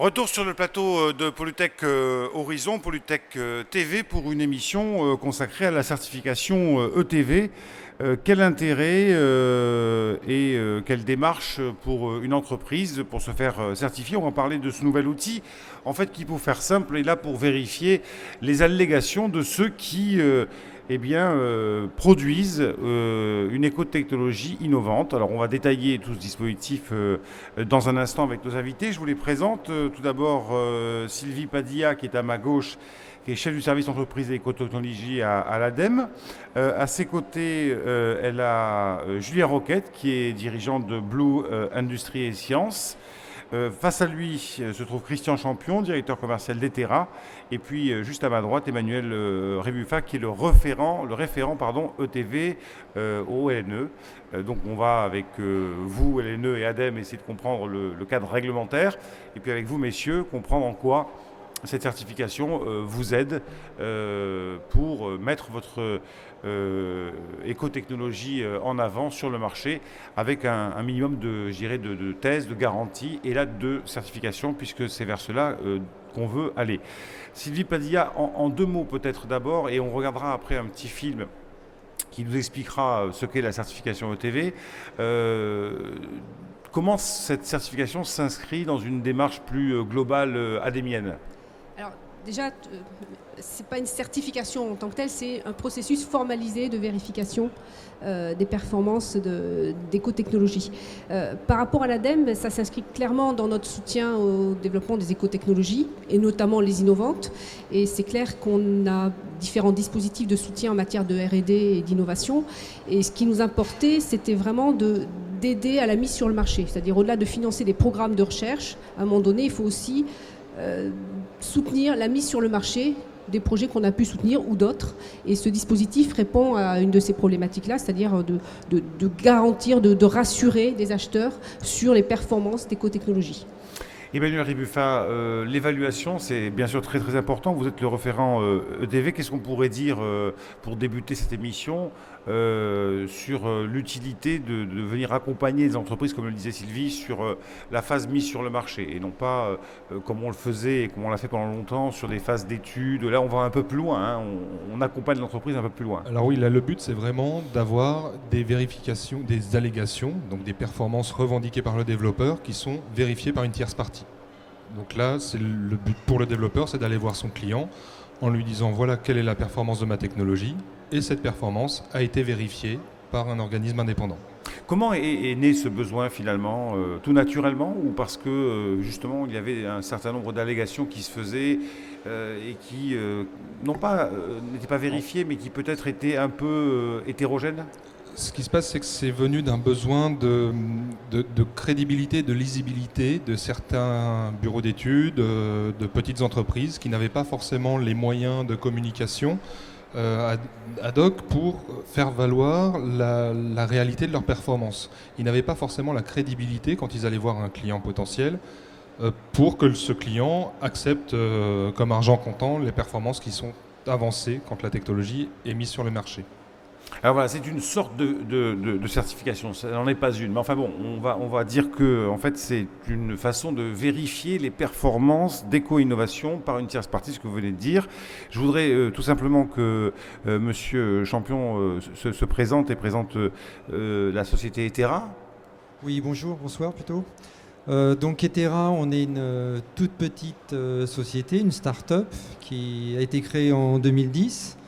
Retour sur le plateau de Polytech Horizon, Polytech TV pour une émission consacrée à la certification ETV. Quel intérêt et quelle démarche pour une entreprise pour se faire certifier? On va parler de ce nouvel outil, en fait, qui, pour faire simple, est là pour vérifier les allégations de ceux qui produisent une écotechnologie innovante. Alors on va détailler tout ce dispositif dans un instant avec nos invités. Je vous les présente. Tout d'abord Sylvie Padilla qui est à ma gauche, qui est chef du service entreprise et écotechnologie à l'ADEME. À ses côtés, elle a Julien Roquette qui est dirigeante de Blue Industries et Sciences. Face à lui se trouve Christian Champion, directeur commercial d'Etera. Et puis juste à ma droite, Emmanuel Rébuffat, qui est le référent ETV au LNE. Donc on va avec vous, LNE et ADEME, essayer de comprendre le cadre réglementaire. Et puis avec vous, messieurs, comprendre en quoi cette certification vous aide pour mettre votre écotechnologie en avant sur le marché avec un minimum de thèses, de garanties et là de certification, puisque c'est vers cela qu'on veut aller. Sylvie Padilla, en deux mots peut-être d'abord, et on regardera après un petit film qui nous expliquera ce qu'est la certification ETV. Comment cette certification s'inscrit dans une démarche plus globale adémienne ? Alors déjà, ce n'est pas une certification en tant que telle, c'est un processus formalisé de vérification des performances d'écotechnologie. Par rapport à l'ADEME, ça s'inscrit clairement dans notre soutien au développement des écotechnologies, et notamment les innovantes. Et c'est clair qu'on a différents dispositifs de soutien en matière de R&D et d'innovation. Et ce qui nous importait, c'était vraiment d'aider à la mise sur le marché. C'est-à-dire, au-delà de financer des programmes de recherche, à un moment donné, il faut aussi soutenir la mise sur le marché des projets qu'on a pu soutenir ou d'autres. Et ce dispositif répond à une de ces problématiques-là, c'est-à-dire de garantir, de rassurer des acheteurs sur les performances d'écotechnologie. Emmanuel Rébuffat, l'évaluation, c'est bien sûr très très important. Vous êtes le référent ETV. Qu'est-ce qu'on pourrait dire pour débuter cette émission sur l'utilité de venir accompagner les entreprises, comme le disait Sylvie, sur la phase mise sur le marché et non pas comme on le faisait et comme on l'a fait pendant longtemps sur des phases d'études. Là, on va un peu plus loin, hein. On accompagne l'entreprise un peu plus loin. Alors oui, là, le but, c'est vraiment d'avoir des vérifications, des allégations, donc des performances revendiquées par le développeur qui sont vérifiées par une tierce partie. Donc là, le but pour le développeur, c'est d'aller voir son client en lui disant voilà quelle est la performance de ma technologie, et cette performance a été vérifiée par un organisme indépendant. Comment est né ce besoin finalement tout naturellement, ou parce que justement il y avait un certain nombre d'allégations qui se faisaient et qui n'étaient pas vérifiées, mais qui peut-être étaient un peu hétérogènes? Ce qui se passe, c'est que c'est venu d'un besoin de crédibilité, de lisibilité de certains bureaux d'études, de petites entreprises qui n'avaient pas forcément les moyens de communication ad hoc pour faire valoir la réalité de leur performance. Ils n'avaient pas forcément la crédibilité quand ils allaient voir un client potentiel pour que ce client accepte comme argent comptant les performances qui sont avancées quand la technologie est mise sur le marché. Alors voilà, c'est une sorte de certification, ça n'en est pas une. Mais enfin bon, on va dire que en fait, c'est une façon de vérifier les performances d'éco-innovation par une tierce partie, ce que vous venez de dire. Je voudrais tout simplement que Monsieur Champion se présente et présente la société Etera. Oui, bonsoir plutôt. Donc Etera, on est une toute petite société, une start-up qui a été créée en 2010.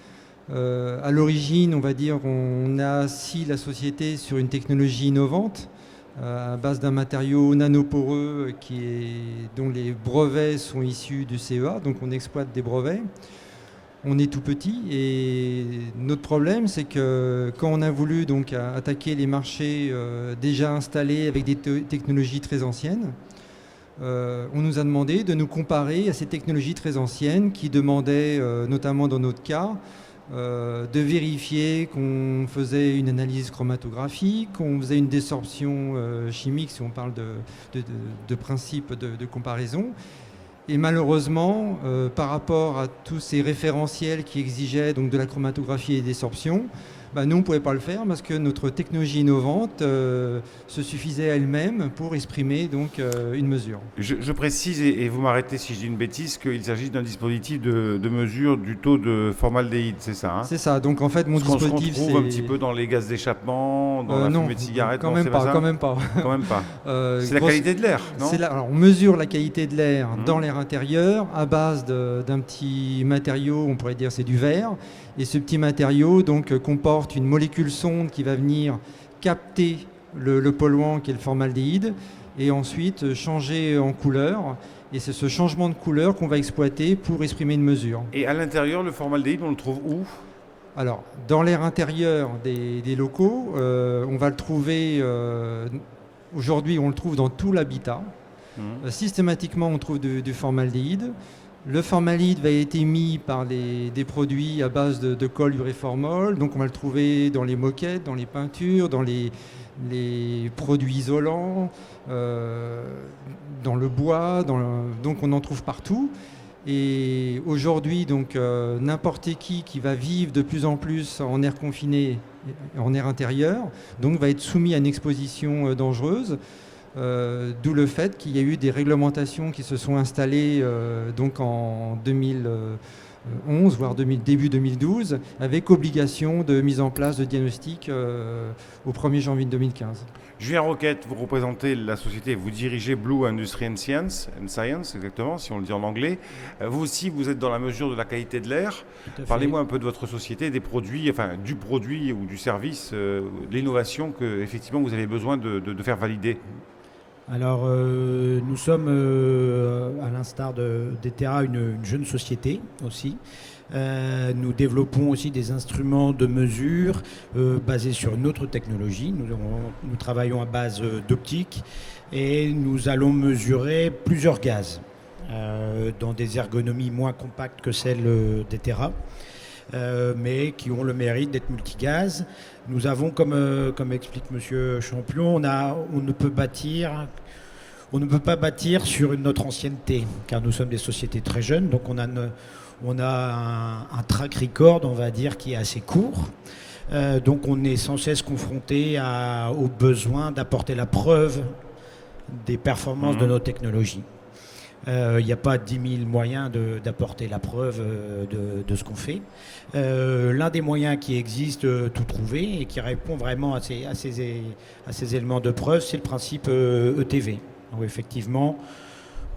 À l'origine, on va dire, on a assis la société sur une technologie innovante à base d'un matériau nanoporeux dont les brevets sont issus du CEA, donc on exploite des brevets. On est tout petit et notre problème, c'est que quand on a voulu donc attaquer les marchés déjà installés avec des technologies très anciennes, on nous a demandé de nous comparer à ces technologies très anciennes qui demandaient, notamment dans notre cas, de vérifier qu'on faisait une analyse chromatographique, qu'on faisait une désorption chimique, si on parle de principe de comparaison. Et malheureusement, par rapport à tous ces référentiels qui exigeaient donc de la chromatographie et des désorptions, Nous, on ne pouvait pas le faire parce que notre technologie innovante se suffisait à elle-même pour exprimer donc, une mesure. Je précise, et vous m'arrêtez si je dis une bêtise, qu'il s'agit d'un dispositif de mesure du taux de formaldéhyde, c'est ça, hein? C'est ça. Donc en fait, mon Ce qu'on dispositif, trouve un petit peu dans les gaz d'échappement, dans la fumée de cigarette. Quand même pas. Quand même pas. C'est la qualité de l'air, non? Alors, on mesure la qualité de l'air dans l'air intérieur à base d'un petit matériau, on pourrait dire c'est du verre. Et ce petit matériau donc, comporte une molécule sonde qui va venir capter le polluant qui est le formaldéhyde et ensuite changer en couleur. Et c'est ce changement de couleur qu'on va exploiter pour exprimer une mesure. Et à l'intérieur, le formaldéhyde, on le trouve où? Alors, dans l'air intérieur des locaux, on va le trouver, aujourd'hui on le trouve dans tout l'habitat. Systématiquement, on trouve du formaldéhyde. Le formaldéhyde va être émis par des produits à base de colle uréformol. Donc on va le trouver dans les moquettes, dans les peintures, dans les produits isolants, dans le bois. Donc on en trouve partout. Et aujourd'hui, donc n'importe qui va vivre de plus en plus en air confiné, en air intérieur, donc va être soumis à une exposition dangereuse. D'où le fait qu'il y a eu des réglementations qui se sont installées donc en 2011, voire début 2012, avec obligation de mise en place de diagnostic au 1er janvier 2015. Julien Roquette, vous représentez la société, vous dirigez Blue Industry and Science, exactement, si on le dit en anglais. Vous aussi, vous êtes dans la mesure de la qualité de l'air. Parlez-moi un peu de votre société, des produits, enfin du produit ou du service, de l'innovation que effectivement vous avez besoin de faire valider. Alors, nous sommes, à l'instar d'Etera, une jeune société aussi. Nous développons aussi des instruments de mesure basés sur une autre technologie. Nous travaillons à base d'optique et nous allons mesurer plusieurs gaz dans des ergonomies moins compactes que celles d'Etera. Mais qui ont le mérite d'être multigaz. Nous avons, comme explique M. Champion, on ne peut pas bâtir sur notre ancienneté, car nous sommes des sociétés très jeunes, donc on a un track record, on va dire, qui est assez court. Donc on est sans cesse confronté au besoin d'apporter la preuve des performances de nos technologies. Il n'y a pas 10 000 moyens d'apporter la preuve de ce qu'on fait. L'un des moyens qui existe, tout trouver, et qui répond vraiment à ces éléments de preuve, c'est le principe ETV. Donc effectivement,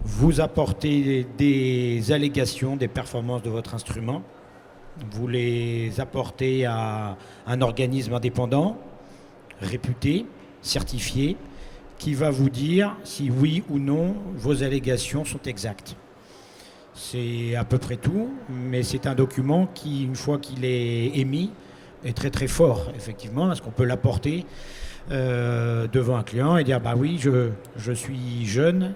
vous apportez des allégations, des performances de votre instrument, vous les apportez à un organisme indépendant, réputé, certifié, qui va vous dire si oui ou non vos allégations sont exactes. C'est à peu près tout, mais c'est un document qui, une fois qu'il est émis, est très très fort, effectivement, parce qu'on peut l'apporter devant un client et dire bah oui, je suis jeune,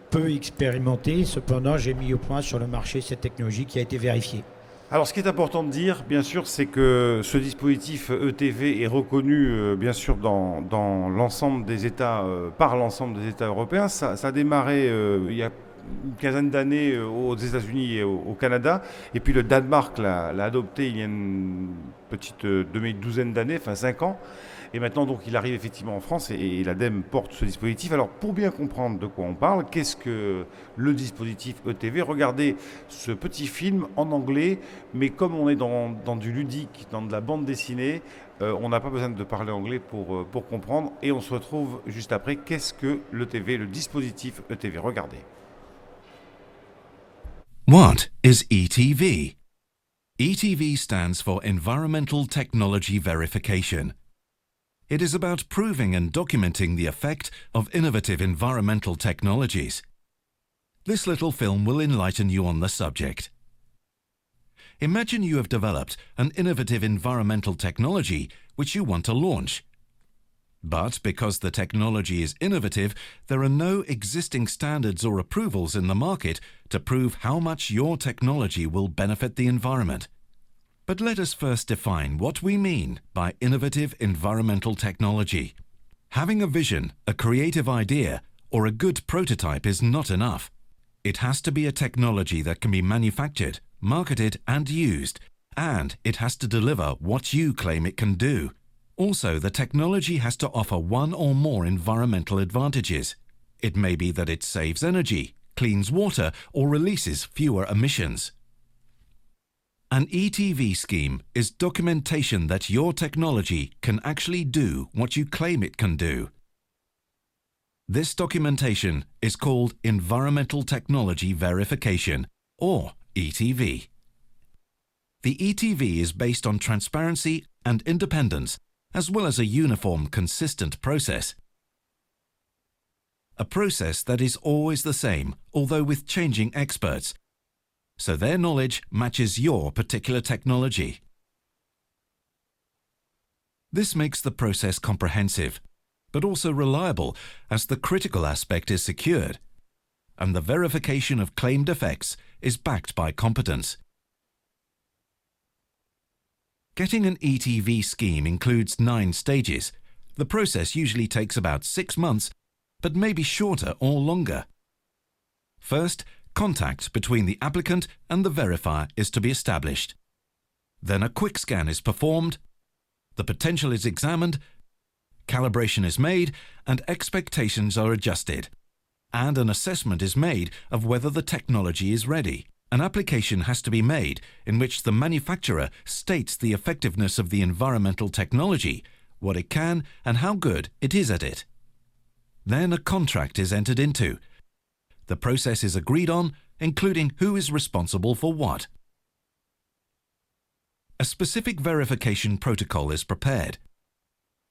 peu expérimenté, cependant j'ai mis au point sur le marché cette technologie qui a été vérifiée. Alors, ce qui est important de dire, bien sûr, c'est que ce dispositif ETV est reconnu, bien sûr, dans l'ensemble des États, par l'ensemble des États européens. Ça a démarré il y a une quinzaine d'années aux États-Unis et au Canada. Et puis le Danemark l'a adopté il y a une petite demi-douzaine d'années, enfin 5 ans. Et maintenant, donc, il arrive effectivement en France et l'ADEME porte ce dispositif. Alors, pour bien comprendre de quoi on parle, qu'est-ce que le dispositif ETV? Regardez ce petit film en anglais, mais comme on est dans du ludique, dans de la bande dessinée, on n'a pas besoin de parler anglais pour comprendre. Et on se retrouve juste après. Qu'est-ce que l'ETV, le dispositif ETV? Regardez. What is ETV? ETV stands for Environmental Technology Verification. It is about proving and documenting the effect of innovative environmental technologies. This little film will enlighten you on the subject. Imagine you have developed an innovative environmental technology which you want to launch. But because the technology is innovative, there are no existing standards or approvals in the market to prove how much your technology will benefit the environment. But let us first define what we mean by innovative environmental technology. Having a vision, a creative idea, or a good prototype is not enough. It has to be a technology that can be manufactured, marketed, and used, And it has to deliver what you claim it can do. Also, the technology has to offer one or more environmental advantages. It may be that it saves energy, cleans water, or releases fewer emissions. An ETV scheme is documentation that your technology can actually do what you claim it can do. This documentation is called Environmental Technology Verification, or ETV. The ETV is based on transparency and independence, as well as a uniform, consistent process. A process that is always the same, although with changing experts, so their knowledge matches your particular technology. This makes the process comprehensive, but also reliable, as the critical aspect is secured, and the verification of claimed effects is backed by competence. Getting an ETV scheme includes 9 stages. The process usually takes about 6 months, but may be shorter or longer. First, contact between the applicant and the verifier is to be established. Then a quick scan is performed, the potential is examined, calibration is made, and expectations are adjusted. And an assessment is made of whether the technology is ready. An application has to be made in which the manufacturer states the effectiveness of the environmental technology, what it can, and how good it is at it. Then a contract is entered into. The process is agreed on, including who is responsible for what. A specific verification protocol is prepared.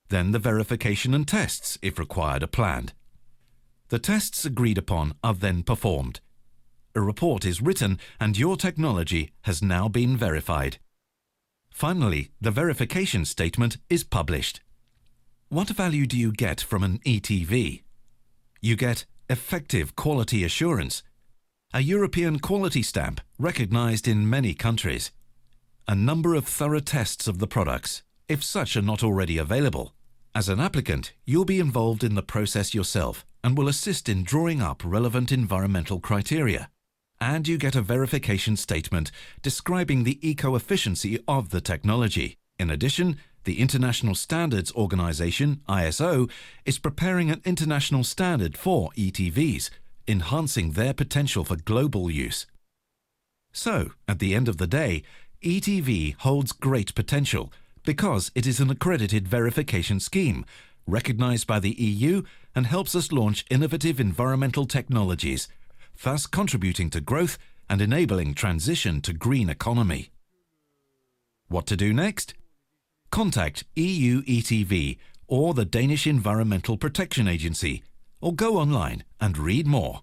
Then the verification and tests, if required, are planned. The tests agreed upon are then performed. A report is written and your technology has now been verified. Finally, the verification statement is published. What value do you get from an ETV? You get effective quality assurance, a European quality stamp recognized in many countries, a number of thorough tests of the products, if such are not already available. As an applicant, you'll be involved in the process yourself and will assist in drawing up relevant environmental criteria. And you get a verification statement describing the eco-efficiency of the technology. In addition, the International Standards Organization, ISO, is preparing an international standard for ETVs, enhancing their potential for global use. So, at the end of the day, ETV holds great potential because it is an accredited verification scheme, recognized by the EU, and helps us launch innovative environmental technologies, thus contributing to growth and enabling transition to green economy. What to do next? Contact EU ETV or the Danish Environmental Protection Agency, or go online and read more.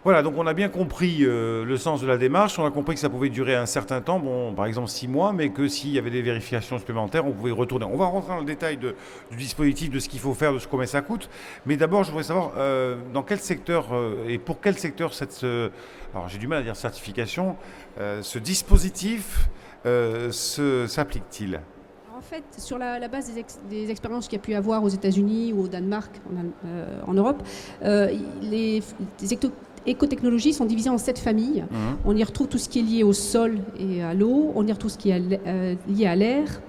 Voilà, donc on a bien compris le sens de la démarche, on a compris que ça pouvait durer un certain temps, bon, par exemple 6 mois, mais que s'il y avait des vérifications supplémentaires, on pouvait retourner. On va rentrer dans le détail du dispositif, de ce qu'il faut faire, de ce combien ça coûte, mais d'abord je voudrais savoir dans quel secteur et pour quel secteur alors j'ai du mal à dire certification, ce dispositif s'applique-t-il ? En fait, sur la base des expériences qu'il y a pu avoir aux États-Unis ou au Danemark, en Europe, les écotechnologies sont divisées en 7 familles. On y retrouve tout ce qui est lié au sol et à l'eau, on y retrouve tout ce qui est lié à l'air,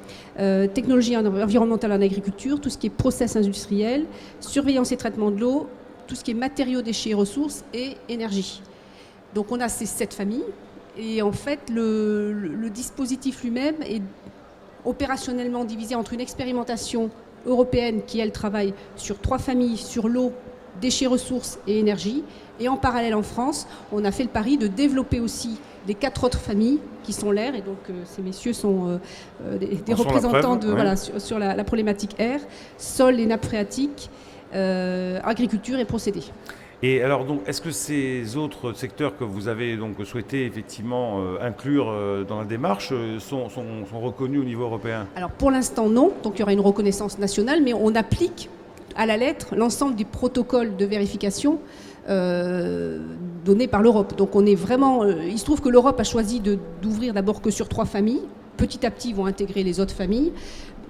technologie environnementale en agriculture, tout ce qui est process industriel, surveillance et traitement de l'eau, tout ce qui est matériaux, déchets, ressources et énergie. Donc on a ces 7 familles et en fait le dispositif lui-même est opérationnellement divisé entre une expérimentation européenne qui, elle, travaille sur 3 familles, sur l'eau, déchets, ressources et énergie. Et en parallèle, en France, on a fait le pari de développer aussi les 4 autres familles qui sont l'air. Et donc, ces messieurs sont des représentants sur la problématique air, sol et nappes phréatiques, agriculture et procédés. Et alors, donc, est-ce que ces autres secteurs que vous avez donc souhaité effectivement inclure dans la démarche sont reconnus au niveau européen ? Alors, pour l'instant, non. Donc, il y aura une reconnaissance nationale, mais on applique à la lettre l'ensemble des protocoles de vérification donnés par l'Europe. Donc, on est vraiment... il se trouve que l'Europe a choisi d'ouvrir d'abord que sur 3 familles. Petit à petit, ils vont intégrer les autres familles.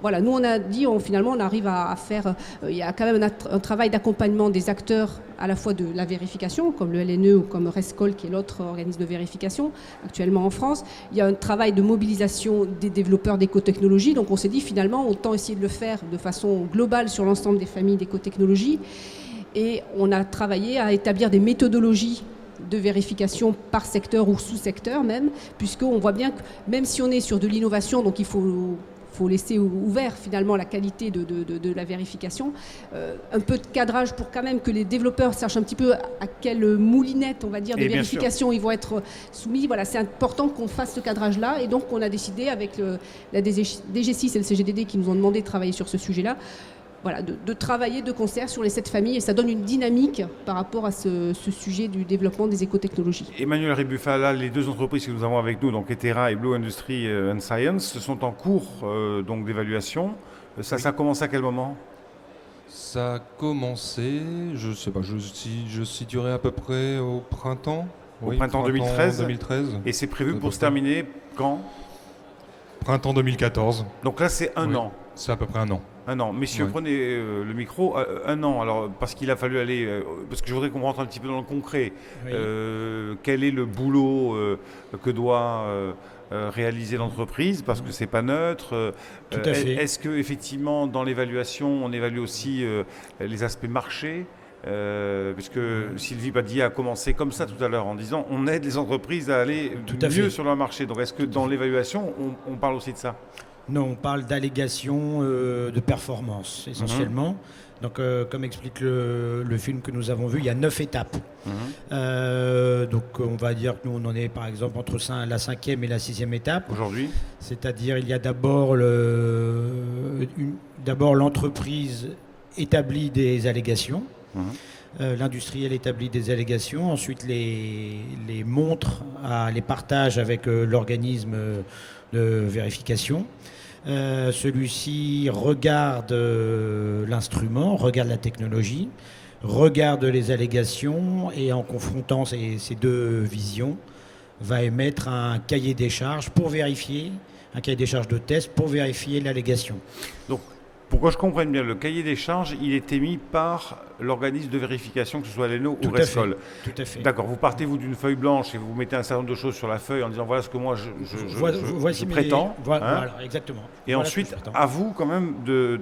voilà, nous on a dit, finalement on arrive à faire, il y a quand même un travail d'accompagnement des acteurs à la fois de la vérification, comme le LNE ou comme Rescol, qui est l'autre organisme de vérification actuellement en France. Il y a un travail de mobilisation des développeurs d'écotechnologie. Donc on s'est dit finalement, autant essayer de le faire de façon globale sur l'ensemble des familles d'écotechnologie. Et on a travaillé à établir des méthodologies de vérification par secteur ou sous-secteur même, puisqu'on voit bien que même si on est sur de l'innovation, donc il faut laisser ouvert finalement la qualité de la vérification, un peu de cadrage pour quand même que les développeurs sachent un petit peu à quelle moulinette, on va dire, de vérification ils vont être soumis. Voilà, c'est important qu'on fasse ce cadrage-là, et donc on a décidé avec la DG6 et le CGDD qui nous ont demandé de travailler sur ce sujet-là, voilà, de travailler de concert sur les 7 familles, et ça donne une dynamique par rapport à ce sujet du développement des écotechnologies. Emmanuel Rebufala, les 2 entreprises que nous avons avec nous, donc Etera et Blue Industry and Science, sont en cours donc d'évaluation. Ça a commencé à quel moment? Ça a commencé, je ne sais pas, je situerai à peu près au printemps. Au printemps 2013. Et c'est prévu pour se terminer quand? Printemps 2014. Donc là, c'est un an. C'est à peu près un an. Un an. Messieurs, prenez le micro. Un an, alors, parce qu'il a fallu aller... parce que je voudrais qu'on rentre un petit peu dans le concret. Oui. Quel est le boulot que doit réaliser l'entreprise? Parce que c'est pas neutre. Tout à fait. Est-ce qu'effectivement, dans l'évaluation, on évalue aussi les aspects marché? Puisque Sylvie Padilla a commencé comme ça tout à l'heure en disant on aide les entreprises à aller mieux sur leur marché. Donc est-ce que dans l'évaluation, on parle aussi de ça? Non, on parle d'allégations de performance essentiellement. Donc comme explique le film que nous avons vu, il y a 9 étapes. Donc on va dire que nous on en est par exemple entre la 5e et la 6e étape. Aujourd'hui. C'est-à-dire il y a d'abord l'entreprise établit des allégations. L'industriel établit des allégations, ensuite les montre, les partage avec l'organisme de vérification. Celui-ci regarde l'instrument, regarde la technologie, regarde les allégations et en confrontant ces 2 visions, va émettre un cahier des charges pour vérifier, un cahier des charges de test pour vérifier l'allégation. Donc, pour que je comprenne bien, le cahier des charges, il est émis par l'organisme de vérification, que ce soit l'ENO ou Rescol. Tout à fait. D'accord, vous partez d'une feuille blanche et vous mettez un certain nombre de choses sur la feuille en disant voilà ce que moi je prétends. Voilà, exactement. Et voilà, ensuite, à vous quand même de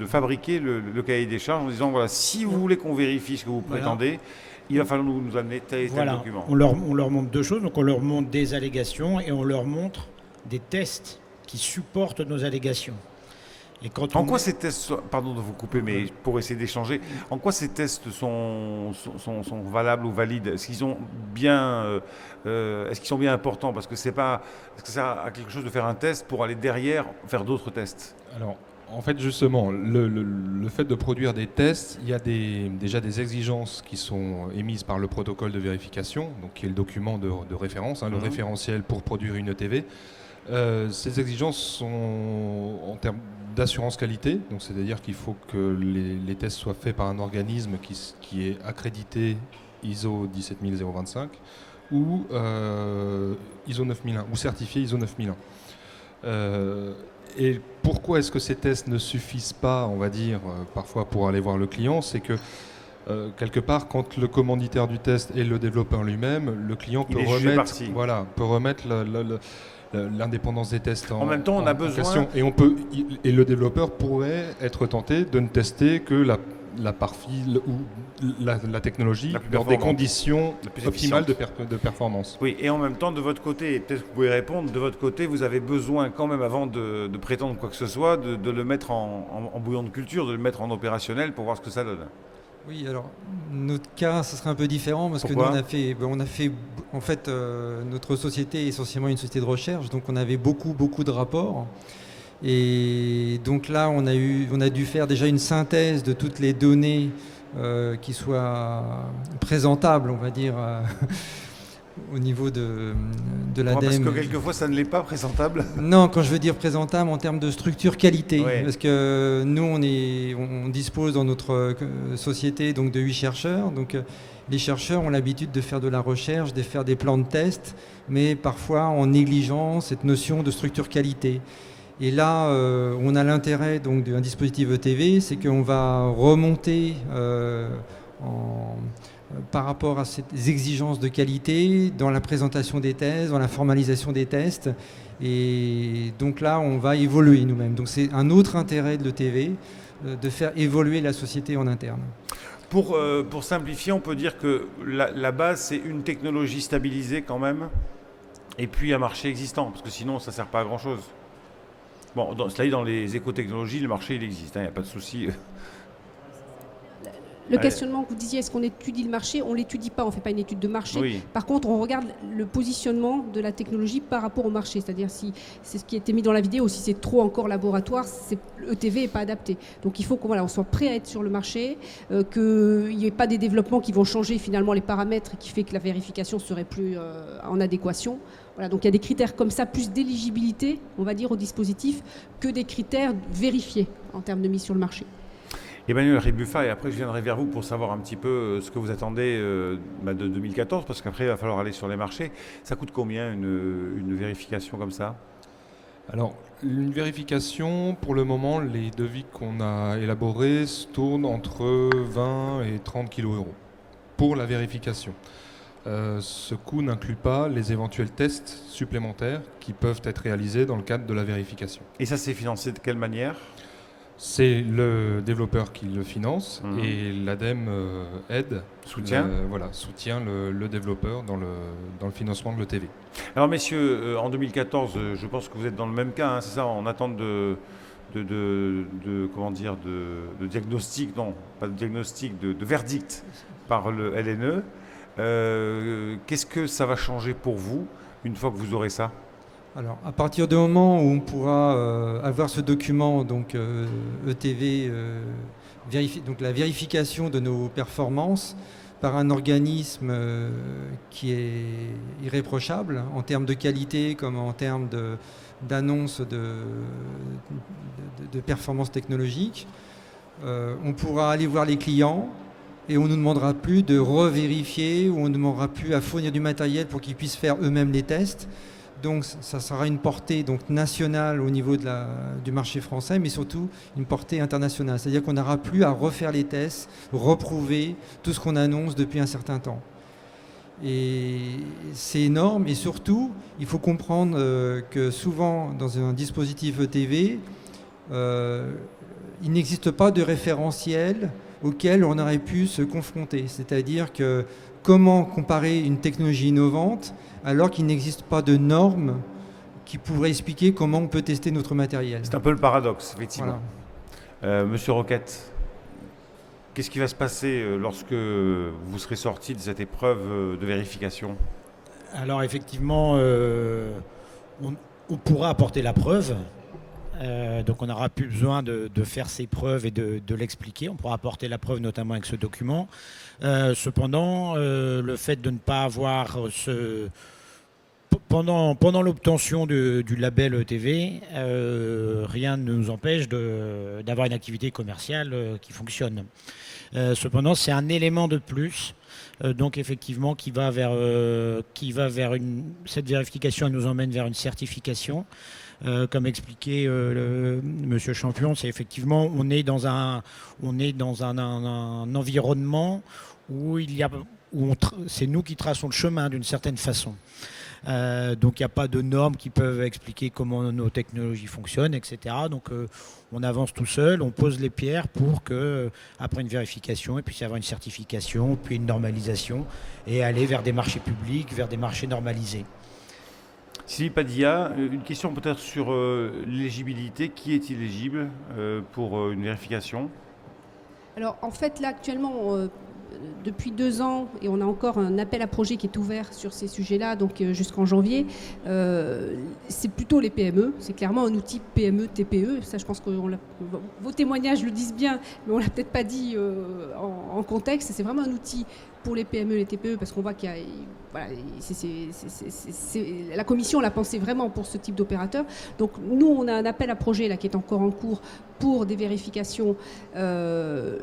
fabriquer le cahier des charges en disant voilà, si vous voulez qu'on vérifie ce que vous prétendez, il va falloir nous amener tel et tel document. On leur montre 2 choses, donc on leur montre des allégations et on leur montre des tests qui supportent nos allégations. En quoi ces tests, pardon de vous couper, mais pour essayer d'échanger, en quoi ces tests sont valables ou valides? Est-ce qu'ils sont bien importants? Parce que est-ce que ça a quelque chose de faire un test pour aller derrière faire d'autres tests? Alors, en fait, justement, le fait de produire des tests, il y a déjà des exigences qui sont émises par le protocole de vérification, donc qui est le document de référence, le référentiel pour produire une ETV. Ces exigences sont en termes d'assurance qualité, donc c'est-à-dire qu'il faut que les tests soient faits par un organisme qui est accrédité ISO 17025 ou ISO 9001 ou certifié ISO 9001. Et pourquoi est-ce que ces tests ne suffisent pas, on va dire, parfois pour aller voir le client? C'est que quelque part, quand le commanditaire du test est le développeur lui-même, le client peut remettre l'indépendance des tests en même temps, on a besoin question. Et le développeur pourrait être tenté de ne tester que la partie ou la technologie dans des conditions optimales de performance. Oui, et en même temps, de votre côté, peut-être que vous pouvez répondre, de votre côté, vous avez besoin quand même, avant de prétendre quoi que ce soit, de le mettre en bouillon de culture, de le mettre en opérationnel pour voir ce que ça donne. Oui, alors notre cas, ce serait un peu différent parce Pourquoi? que nous, on a fait en fait, notre société est essentiellement une société de recherche, donc on avait beaucoup de rapports. Et donc là, on a dû faire déjà une synthèse de toutes les données qui soient présentables, on va dire, au niveau de l'ADEME. Parce que quelquefois, ça ne l'est pas présentable. Non, quand je veux dire présentable en termes de structure qualité, parce que nous, on dispose dans notre société donc de 8 chercheurs. Donc les chercheurs ont l'habitude de faire de la recherche, de faire des plans de test, mais parfois en négligeant cette notion de structure qualité. Et là, on a l'intérêt donc d'un dispositif ETV, c'est qu'on va remonter par rapport à ces exigences de qualité dans la présentation des tests, dans la formalisation des tests. Et donc là, on va évoluer nous-mêmes. Donc c'est un autre intérêt de l'ETV, de faire évoluer la société en interne. Pour simplifier, on peut dire que la base, c'est une technologie stabilisée quand même, et puis un marché existant, parce que sinon, ça ne sert pas à grand-chose. Bon, cela dit, dans les écotechnologies, le marché, il existe, il n'y a pas de souci. Le questionnement que vous disiez, est-ce qu'on étudie le marché? On ne l'étudie pas, on ne fait pas une étude de marché. Oui. Par contre, on regarde le positionnement de la technologie par rapport au marché. C'est-à-dire si c'est ce qui a été mis dans la vidéo, si c'est trop encore laboratoire, l'ETV n'est pas adapté. Donc il faut qu'on soit prêt à être sur le marché, qu'il n'y ait pas des développements qui vont changer finalement les paramètres et qui fait que la vérification serait plus en adéquation. Voilà, donc il y a des critères comme ça, plus d'éligibilité, on va dire, au dispositif, que des critères vérifiés en termes de mise sur le marché. Emmanuel Ribuffa, et après je viendrai vers vous pour savoir un petit peu ce que vous attendez de 2014, parce qu'après il va falloir aller sur les marchés. Ça coûte combien une vérification comme ça? Alors, une vérification, pour le moment, les devis qu'on a élaborés se tournent entre 20 et 30 kg € pour la vérification. Ce coût n'inclut pas les éventuels tests supplémentaires qui peuvent être réalisés dans le cadre de la vérification. Et ça, c'est financé de quelle manière? C'est le développeur qui le finance et l'ADEME soutient le développeur dans le financement de l'ETV. Alors messieurs, en 2014, je pense que vous êtes dans le même cas, hein, c'est ça, en attente de diagnostic, non, pas de diagnostic, de verdict par le LNE. Qu'est-ce que ça va changer pour vous une fois que vous aurez ça? Alors, à partir du moment où on pourra avoir ce document, donc ETV, donc la vérification de nos performances par un organisme qui est irréprochable en termes de qualité comme en termes d'annonce de performance technologique, on pourra aller voir les clients. Et on ne nous demandera plus de revérifier, ou on ne demandera plus à fournir du matériel pour qu'ils puissent faire eux-mêmes les tests. Donc ça sera une portée donc, nationale au niveau du marché français, mais surtout une portée internationale. C'est-à-dire qu'on n'aura plus à refaire les tests, reprouver tout ce qu'on annonce depuis un certain temps. Et c'est énorme, et surtout, il faut comprendre que souvent, dans un dispositif ETV, il n'existe pas de référentiel auquel on aurait pu se confronter. C'est-à-dire que comment comparer une technologie innovante alors qu'il n'existe pas de normes qui pourraient expliquer comment on peut tester notre matériel. C'est un peu le paradoxe, effectivement. Voilà. Monsieur Roquette, qu'est-ce qui va se passer lorsque vous serez sorti de cette épreuve de vérification? Alors effectivement, on pourra apporter la preuve. Donc on n'aura plus besoin de faire ces preuves et de l'expliquer. On pourra apporter la preuve notamment avec ce document. Cependant, le fait de ne pas avoir pendant l'obtention du label ETV, rien ne nous empêche d'avoir une activité commerciale qui fonctionne. Cependant, c'est un élément de plus. Donc effectivement, qui va vers cette vérification, elle nous emmène vers une certification. Comme expliqué Monsieur Champion, c'est effectivement on est dans un environnement où c'est nous qui traçons le chemin d'une certaine façon. Donc il n'y a pas de normes qui peuvent expliquer comment nos technologies fonctionnent, etc. Donc on avance tout seul, on pose les pierres pour que après une vérification, il puisse y avoir une certification, puis une normalisation et aller vers des marchés publics, vers des marchés normalisés. Sylvie Padilla, une question peut-être sur l'éligibilité. Qui est éligible pour une vérification? Alors en fait là actuellement depuis 2 ans, et on a encore un appel à projet qui est ouvert sur ces sujets-là, donc jusqu'en janvier, c'est plutôt les PME. C'est clairement un outil PME, TPE. Ça, je pense que vos témoignages le disent bien, mais on ne l'a peut-être pas dit en contexte. C'est vraiment un outil pour les PME et les TPE, parce qu'on voit qu'il y a... Voilà, la commission l'a pensé vraiment pour ce type d'opérateur. Donc nous, on a un appel à projet là, qui est encore en cours pour des vérifications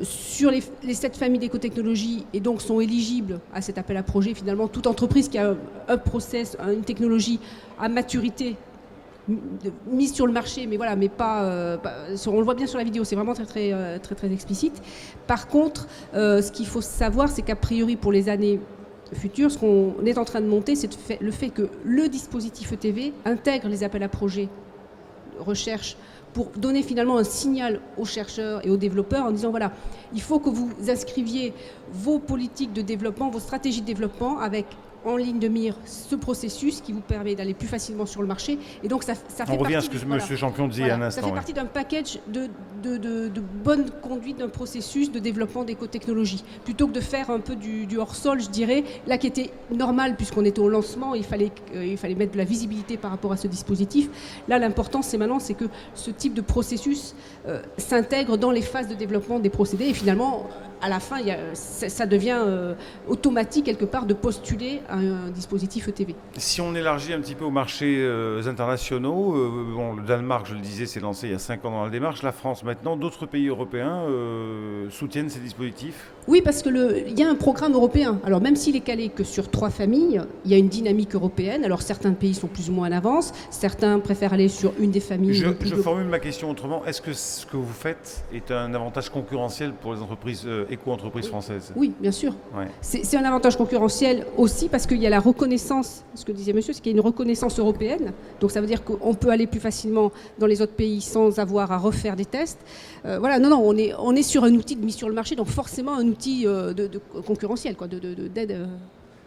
sur les 7 familles d'écotechnologies, et donc sont éligibles à cet appel à projet. Finalement, toute entreprise qui a un process, une technologie à maturité mise sur le marché, mais voilà, mais pas, on le voit bien sur la vidéo, c'est vraiment très explicite. Par contre, ce qu'il faut savoir, c'est qu'a priori pour les années futures, ce qu'on est en train de monter, c'est le fait que le dispositif ETV intègre les appels à projets recherche pour donner finalement un signal aux chercheurs et aux développeurs en disant voilà, il faut que vous inscriviez vos politiques de développement, vos stratégies de développement avec en ligne de mire ce processus qui vous permet d'aller plus facilement sur le marché. Et donc ça fait On revient à ce partie que M. Champion disait voilà, un instant. ça fait partie d'un package de bonne conduite d'un processus de développement d'éco-technologie. Plutôt que de faire un peu du hors-sol, je dirais, là qui était normal puisqu'on était au lancement, il fallait mettre de la visibilité par rapport à ce dispositif. Là, l'important, c'est que ce type de processus s'intègre dans les phases de développement des procédés et finalement, à la fin, ça devient automatique quelque part de postuler un dispositif ETV. Si on élargit un petit peu aux marchés internationaux, le Danemark, je le disais, s'est lancé il y a 5 ans dans la démarche. La France maintenant, d'autres pays européens soutiennent ces dispositifs? Oui, parce qu'il y a un programme européen. Alors même s'il est calé que sur 3 familles, il y a une dynamique européenne. Alors certains pays sont plus ou moins en avance, certains préfèrent aller sur une des familles. Je formule ma question autrement. Est-ce que ce que vous faites est un avantage concurrentiel pour les entreprises éco-entreprises françaises? Oui, bien sûr. Ouais. C'est un avantage concurrentiel aussi parce qu'il y a la reconnaissance, ce que disait monsieur, c'est qu'il y a une reconnaissance européenne. Donc ça veut dire qu'on peut aller plus facilement dans les autres pays sans avoir à refaire des tests. Voilà, non, on est sur un outil de mise sur le marché, donc forcément un outil de concurrentiel, quoi, d'aide.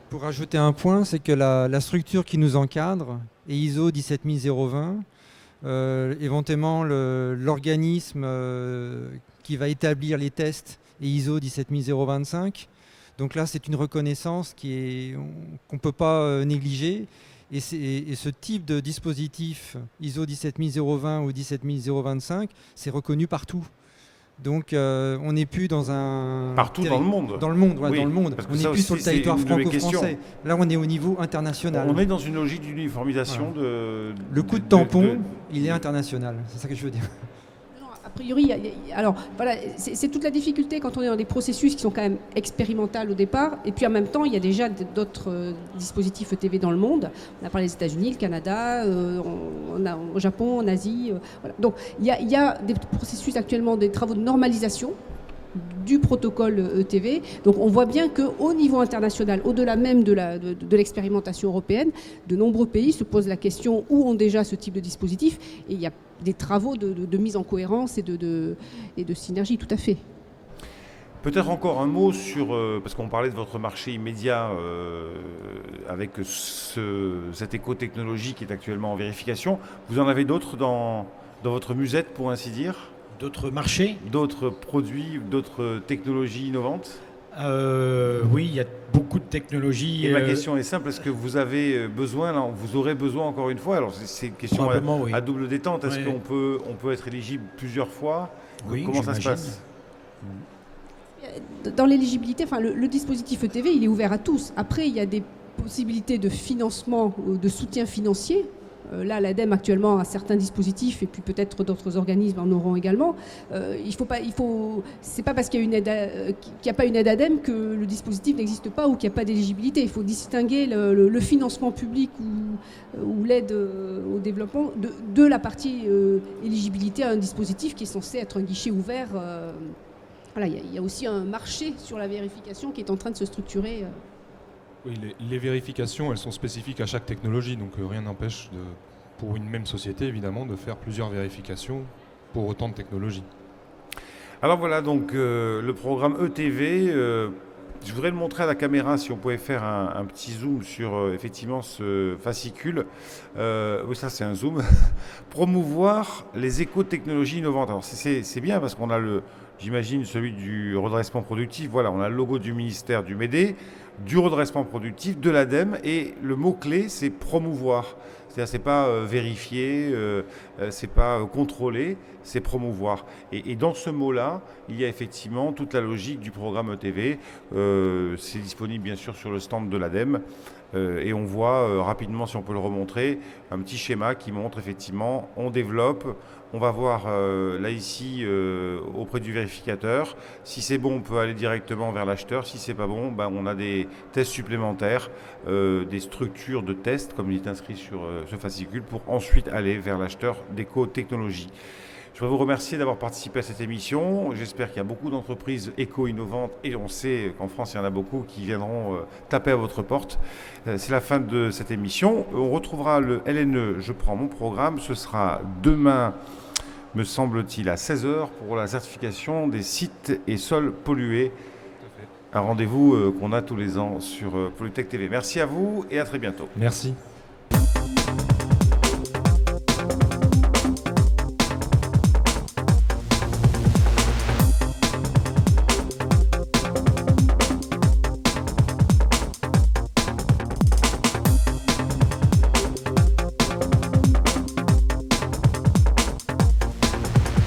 Pour rajouter un point, c'est que la structure qui nous encadre est ISO 17020. Éventuellement, l'organisme qui va établir les tests est ISO 17025. Donc là, c'est une reconnaissance qu'on ne peut pas négliger. Et ce type de dispositif ISO 17020 ou 17025, c'est reconnu partout. Donc on n'est plus dans un... Partout dans le monde. Dans le monde, ouais, oui, dans le monde. On n'est plus sur le territoire franco-français. Là, on est au niveau international. On est dans une logique d'uniformisation. Voilà. Le coup de tampon, il est international. C'est ça que je veux dire. A priori, alors voilà, c'est toute la difficulté quand on est dans des processus qui sont quand même expérimentaux au départ, et puis en même temps, il y a déjà d'autres dispositifs ETV dans le monde. On a parlé des États-Unis, le Canada, au Japon, en Asie. Voilà. Donc il y a des processus actuellement, des travaux de normalisation du protocole ETV. Donc on voit bien qu'au niveau international, au-delà même de l'expérimentation européenne, de nombreux pays se posent la question où ont déjà ce type de dispositif, et il y a des travaux de mise en cohérence et de synergie, tout à fait. Peut-être encore un mot sur, parce qu'on parlait de votre marché immédiat avec cette éco-technologie qui est actuellement en vérification. Vous en avez d'autres dans votre musette, pour ainsi dire? D'autres marchés? D'autres produits, d'autres technologies innovantes? Oui, il y a beaucoup de technologies. Et ma question est simple, est-ce que vous avez besoin, là, vous aurez besoin encore une fois, alors c'est une question à double détente, est-ce qu'on peut être éligible plusieurs fois? Oui, comment ça se passe? Dans l'éligibilité, enfin, le dispositif ETV, il est ouvert à tous. Après, il y a des possibilités de financement, de soutien financier. Là, l'ADEME actuellement a certains dispositifs et puis peut-être d'autres organismes en auront également. C'est pas parce qu'il y a pas une aide ADEME que le dispositif n'existe pas ou qu'il n'y a pas d'éligibilité. Il faut distinguer le financement public ou l'aide au développement de la partie éligibilité à un dispositif qui est censé être un guichet ouvert. Voilà, il y a aussi un marché sur la vérification qui est en train de se structurer. Oui, les vérifications, elles sont spécifiques à chaque technologie, donc rien n'empêche, pour une même société, évidemment, de faire plusieurs vérifications pour autant de technologies. Alors voilà, donc le programme ETV, je voudrais le montrer à la caméra, si on pouvait faire un petit zoom sur effectivement ce fascicule. Oui, ça c'est un zoom. Promouvoir les éco-technologies innovantes. Alors c'est bien parce qu'on a j'imagine celui du redressement productif. Voilà, on a le logo du ministère du MEDE, du redressement productif, de l'ADEME, et le mot-clé, c'est promouvoir. C'est-à-dire, c'est pas vérifier, c'est pas contrôler, c'est promouvoir. Et dans ce mot-là, il y a effectivement toute la logique du programme ETV. C'est disponible bien sûr sur le stand de l'ADEME. Et on voit rapidement, si on peut le remontrer, un petit schéma qui montre effectivement, on développe, On va voir là ici auprès du vérificateur. Si c'est bon, on peut aller directement vers l'acheteur. Si c'est pas bon, on a des tests supplémentaires, des structures de tests, comme il est inscrit sur ce fascicule, pour ensuite aller vers l'acheteur d'éco-technologie. Je voudrais vous remercier d'avoir participé à cette émission. J'espère qu'il y a beaucoup d'entreprises éco-innovantes et on sait qu'en France, il y en a beaucoup qui viendront taper à votre porte. C'est la fin de cette émission. On retrouvera le LNE Je prends mon programme. Ce sera demain, me semble-t-il, à 16h pour la certification des sites et sols pollués. Un rendez-vous qu'on a tous les ans sur Polytech TV. Merci à vous et à très bientôt. Merci.